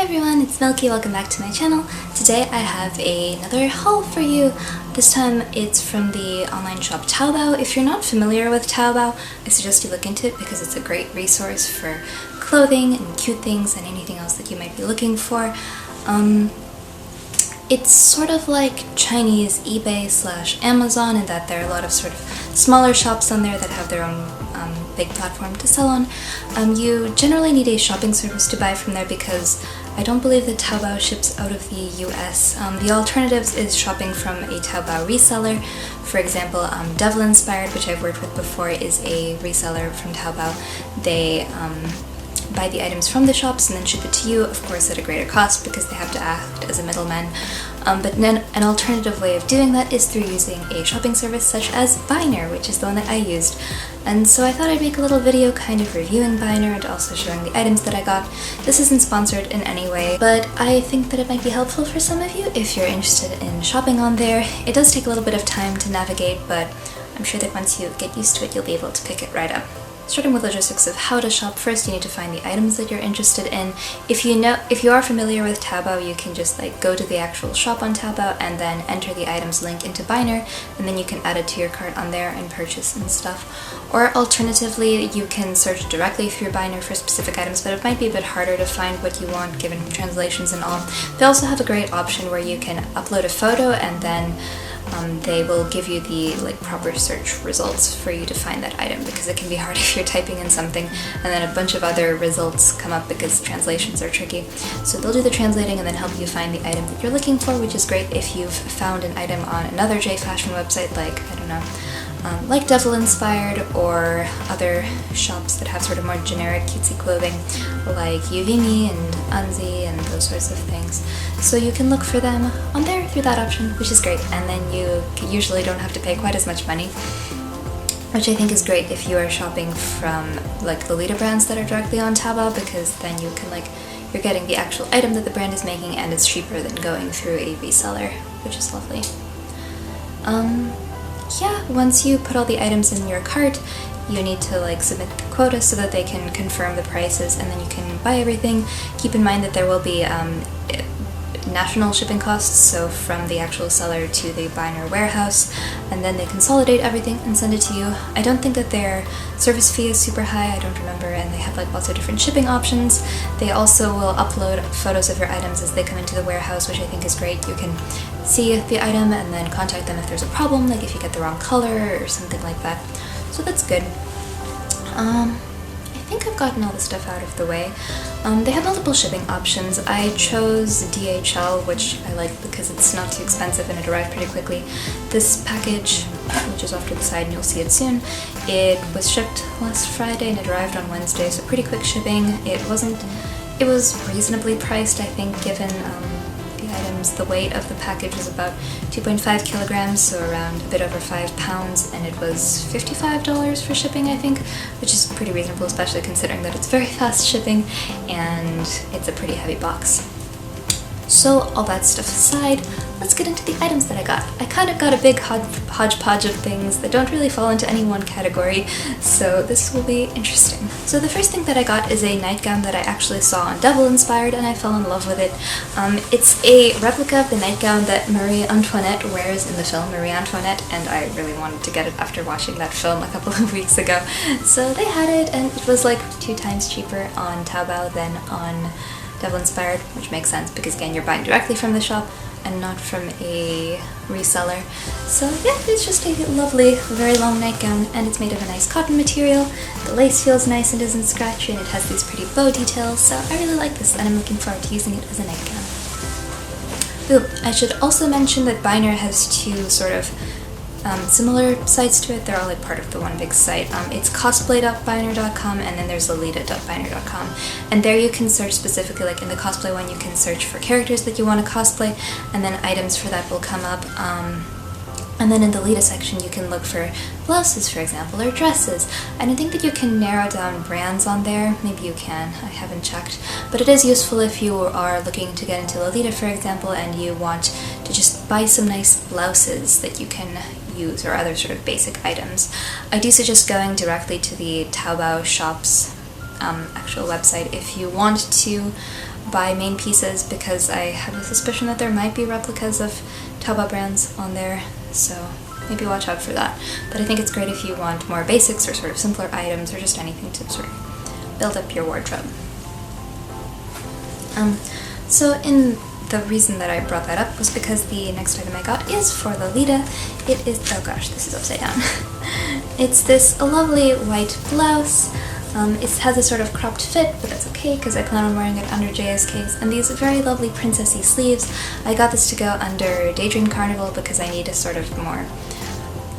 everyone, it's Milky. Welcome back to my channel. Today I have another haul for you. This time it's from the online shop Taobao. If you're not familiar with Taobao, I suggest you look into it because it's a great resource for clothing and cute things and anything else that you might be looking for. It's sort of like Chinese eBay / Amazon in that there are a lot of sort of smaller shops on there that have their own big platform to sell on. You generally need a shopping service to buy from there because I don't believe that Taobao ships out of the US. The alternatives is shopping from a Taobao reseller. For example, Devil Inspired, which I've worked with before, is a reseller from Taobao. They buy the items from the shops and then ship it to you, of course at a greater cost because they have to act as a middleman. But then an alternative way of doing that is through using a shopping service such as Bhiner, which is the one that I used. And so I thought I'd make a little video kind of reviewing Bhiner and also showing the items that I got. This isn't sponsored in any way, but I think that it might be helpful for some of you if you're interested in shopping on there. It does take a little bit of time to navigate, but I'm sure that once you get used to it, you'll be able to pick it right up. Starting with logistics of how to shop, first you need to find the items that you're interested in. If you are familiar with Taobao, you can just go to the actual shop on Taobao and then enter the items link into Bhiner, and then you can add it to your cart on there and purchase and stuff. Or alternatively, you can search directly through Bhiner for specific items, but it might be a bit harder to find what you want given translations and all. They also have a great option where you can upload a photo and then they will give you the proper search results for you to find that item, because it can be hard if you're typing in something and then a bunch of other results come up because translations are tricky. So they'll do the translating and then help you find the item that you're looking for, which is great if you've found an item on another J-fashion website like, I don't know, like Devil Inspired, or other shops that have sort of more generic cutesy clothing like Yuvimi and Anzi and those sorts of things. So you can look for them on there through that option, which is great, and then you usually don't have to pay quite as much money, which I think is great if you are shopping from Lolita brands that are directly on Taobao, because then you can you're getting the actual item that the brand is making and it's cheaper than going through a reseller, which is lovely. Yeah, once you put all the items in your cart, you need to submit the quota so that they can confirm the prices, and then you can buy everything. Keep in mind that there will be national shipping costs, so from the actual seller to the Bhiner warehouse, and then they consolidate everything and send it to you. I don't think that their service fee is super high, I don't remember, and they have lots of different shipping options. They also will upload photos of your items as they come into the warehouse, which I think is great. You can see the item and then contact them if there's a problem, like if you get the wrong color or something like that. So that's good. I think I've gotten all the stuff out of the way. They have multiple shipping options. I chose DHL, which I like because it's not too expensive and it arrived pretty quickly. This package, which is off to the side and you'll see it soon, it was shipped last Friday and it arrived on Wednesday, so pretty quick shipping. It was reasonably priced, I think, given the items. The weight of the package was about 2.5 kilograms, so around a bit over 5 pounds, and it was $55 for shipping, I think, which is pretty reasonable, especially considering that it's very fast shipping and it's a pretty heavy box. So all that stuff aside, let's get into the items that I got. I kind of got a big hodgepodge of things that don't really fall into any one category, so this will be interesting. So the first thing that I got is a nightgown that I actually saw on Devil Inspired and I fell in love with it. It's a replica of the nightgown that Marie Antoinette wears in the film Marie Antoinette, and I really wanted to get it after watching that film a couple of weeks ago. So they had it, and it was 2 times cheaper on Taobao than on Devil Inspired, which makes sense because again you're buying directly from the shop and not from a reseller. So yeah, it's just a lovely, very long nightgown, and it's made of a nice cotton material. The lace feels nice and isn't scratchy, and it has these pretty bow details, so I really like this and I'm looking forward to using it as a nightgown. Ooh, I should also mention that Bhiner has 2 sort of similar sites to it. They're all part of the one big site. It's cosplay.bhiner.com and then there's lolita.bhiner.com, and there you can search specifically, in the cosplay one you can search for characters that you want to cosplay, and then items for that will come up. And then in the Lolita section you can look for blouses, for example, or dresses. I don't think that you can narrow down brands on there. Maybe you can, I haven't checked. But it is useful if you are looking to get into Lolita, for example, and you want to just buy some nice blouses that you can use, or other sort of basic items. I do suggest going directly to the Taobao shop's actual website if you want to buy main pieces because I have a suspicion that there might be replicas of Taobao brands on there, so maybe watch out for that. But I think it's great if you want more basics or sort of simpler items or just anything to sort of build up your wardrobe. So the reason that I brought that up was because the next item I got is for Lolita. It is, oh gosh, this is upside down. It's this lovely white blouse. It has a sort of cropped fit, but that's okay because I plan on wearing it under JSKs, and these very lovely princessy sleeves. I got this to go under Daydream Carnival because I need a sort of more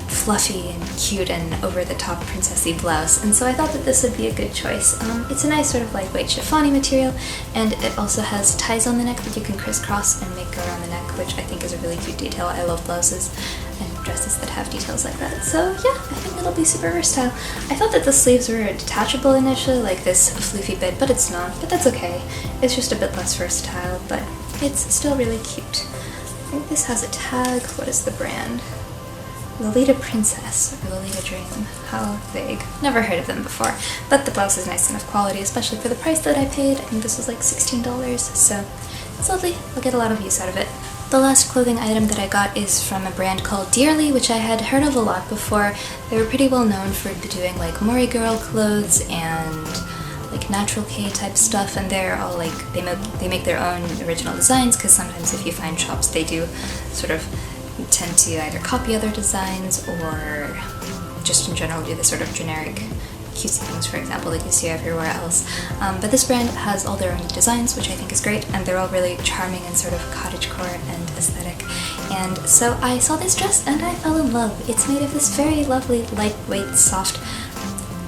fluffy and cute and over-the-top princessy blouse, and so I thought that this would be a good choice. It's a nice sort of lightweight chiffon material, and it also has ties on the neck that you can crisscross and make go around the neck, which I think is a really cute detail. I love blouses and dresses that have details like that, so yeah, I think it'll be super versatile. I thought that the sleeves were detachable initially, like this floofy bit, but it's not, but that's okay. It's just a bit less versatile, but it's still really cute. I think this has a tag. What is the brand? Lolita Princess, or Lolita Dream. How vague. Never heard of them before. But the blouse is nice enough quality, especially for the price that I paid. I think this was like $16, so it's lovely. I'll get a lot of use out of it. The last clothing item that I got is from a brand called Dearly, which I had heard of a lot before. They were pretty well known for doing like Mori girl clothes and like natural K type stuff, and they're all like, they make their own original designs, because sometimes if you find shops, they do sort of tend to either copy other designs or just in general do the sort of generic cutesy things, for example, that you see everywhere else. But this brand has all their own designs, which I think is great, and they're all really charming and sort of cottagecore and aesthetic. And so I saw this dress and I fell in love. It's made of this very lovely, lightweight, soft,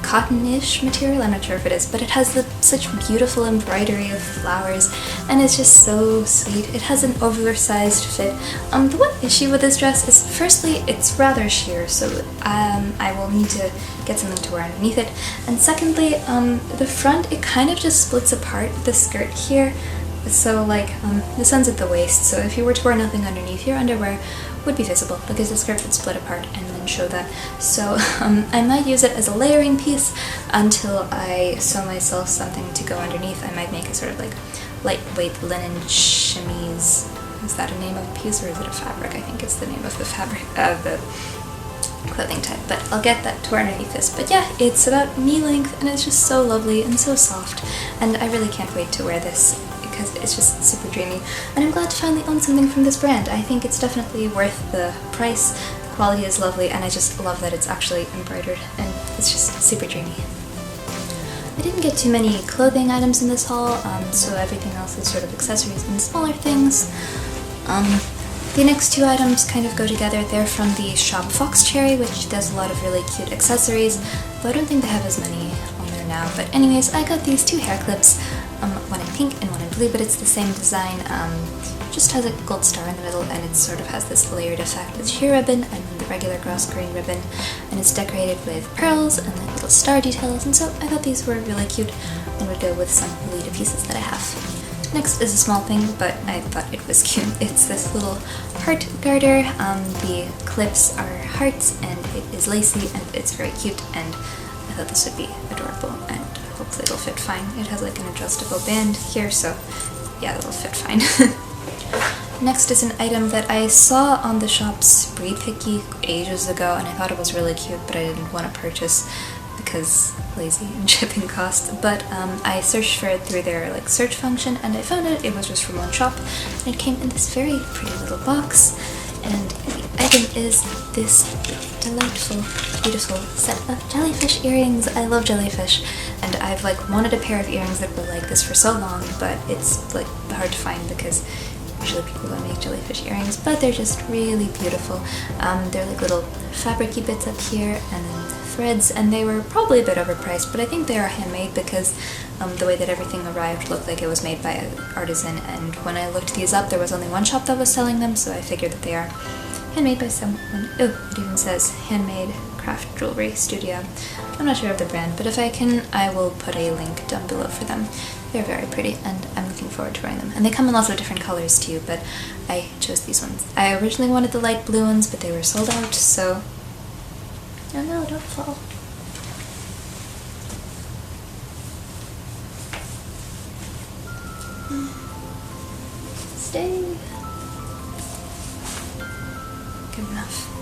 cotton-ish material. I'm not sure if it is, but it has such beautiful embroidery of flowers, and it's just so sweet. It has an oversized fit. The one issue with this dress is, firstly, it's rather sheer, so I will need to get something to wear underneath it. And secondly, the front, it kind of just splits apart, the skirt here. So like, this ends at the waist, so if you were to wear nothing underneath, your underwear would be visible because the skirt would split apart and then show that. So I might use it as a layering piece until I sew myself something to go underneath. I might make a sort of like lightweight linen chemise. Is that a name of a piece or is it a fabric? I think it's the name of the fabric of the clothing type, but I'll get that to wear underneath this. But yeah, it's about knee length and it's just so lovely and so soft, and I really can't wait to wear this because it's just super dreamy, and I'm glad to finally own something from this brand. I think it's definitely worth the price. The quality is lovely, and I just love that it's actually embroidered, and it's just super dreamy. I didn't get too many clothing items in this haul, so everything else is sort of accessories and smaller things. The next two items kind of go together. They're from the shop Foxcherry, which does a lot of really cute accessories, though I don't think they have as many on there now. But anyways, I got these two hair clips, one in pink and one in blue, but it's the same design. Just has a gold star in the middle, and it sort of has this layered effect with sheer ribbon and the regular grass green ribbon, and it's decorated with pearls and like little star details, and so I thought these were really cute and would go with some Lolita pieces that I have. Next is a small thing, but I thought it was cute. It's this little heart garter. The clips are hearts, and it is lacy, and it's very cute, and I thought this would be adorable, and hopefully it'll fit fine. It has like an adjustable band here, so yeah, it'll fit fine. Next is an item that I saw on the shop Spree Picky ages ago, and I thought it was really cute, but I didn't want to purchase because lazy and shipping costs. But I searched for it through their like search function, and I found it. It was just from one shop, and it came in this very pretty little box, and the item is this delightful, beautiful set of jellyfish earrings. I love jellyfish, and I've like wanted a pair of earrings that were like this for so long, but it's like hard to find because usually people don't make jellyfish earrings, but they're just really beautiful. They're like little fabricy bits up here and then threads, and they were probably a bit overpriced, but I think they are handmade because the way that everything arrived looked like it was made by an artisan, and when I looked these up there was only one shop that was selling them, so I figured that they are handmade by someone. Oh, it even says handmade craft jewelry studio. I'm not sure of the brand, but if I can, I will put a link down below for them. They're very pretty, and I'm looking forward to wearing them. And they come in lots of different colors too, but I chose these ones. I originally wanted the light blue ones, but they were sold out, so... Oh no, don't fall. Stay. Good enough.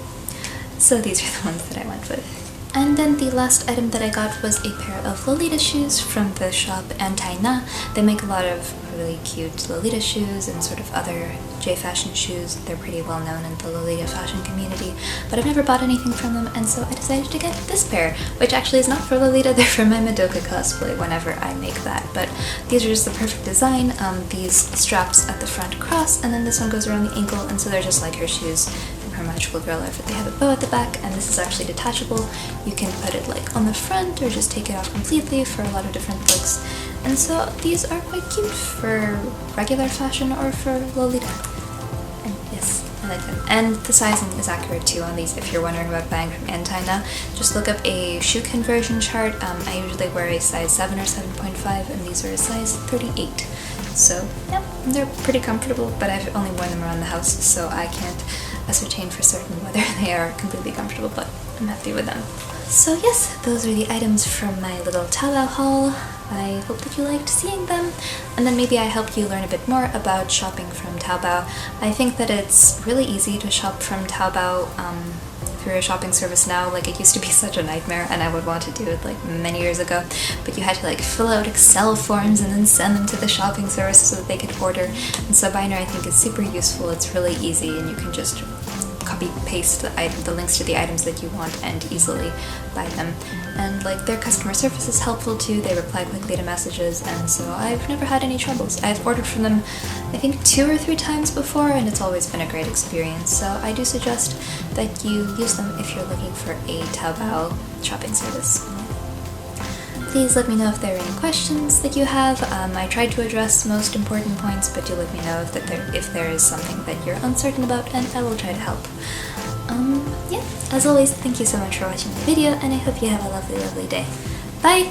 So these are the ones that I went with. And then the last item that I got was a pair of Lolita shoes from the shop Anti-Na. They make a lot of really cute Lolita shoes and sort of other J-fashion shoes. They're pretty well known in the Lolita fashion community, but I've never bought anything from them, and so I decided to get this pair, which actually is not for Lolita, they're for my Madoka cosplay whenever I make that. But these are just the perfect design. These straps at the front cross, and then this one goes around the ankle, and so they're just like her shoes. Her magical girl outfit. They have a bow at the back, and this is actually detachable. You can put it like on the front or just take it off completely for a lot of different looks. And so these are quite cute for regular fashion or for Lolita. And yes, I like them. And the sizing is accurate too on these if you're wondering about buying from Anti-Na. Just look up a shoe conversion chart. I usually wear a size 7 or 7.5, and these are a size 38. So yeah, they're pretty comfortable, but I've only worn them around the house, so I can't ascertain for certain whether they are completely comfortable, but I'm happy with them. So yes, those are the items from my little Taobao haul. I hope that you liked seeing them, and then maybe I helped you learn a bit more about shopping from Taobao. I think that it's really easy to shop from Taobao through a shopping service now. Like, it used to be such a nightmare, and I would want to do it like many years ago, but you had to like fill out Excel forms and then send them to the shopping service so that they could order. And so Bhiner, I think, is super useful. It's really easy, and you can just copy paste the links to the items that you want and easily buy them. And like, their customer service is helpful too. They reply quickly to messages, and so I've never had any troubles. I've ordered from them I think 2 or 3 times before, and it's always been a great experience. So I do suggest that you use them if you're looking for a Taobao shopping service. Please let me know if there are any questions that you have. I tried to address most important points, but do let me know if there is something that you're uncertain about, and I will try to help. Yeah, as always, thank you so much for watching the video, and I hope you have a lovely, lovely day. Bye!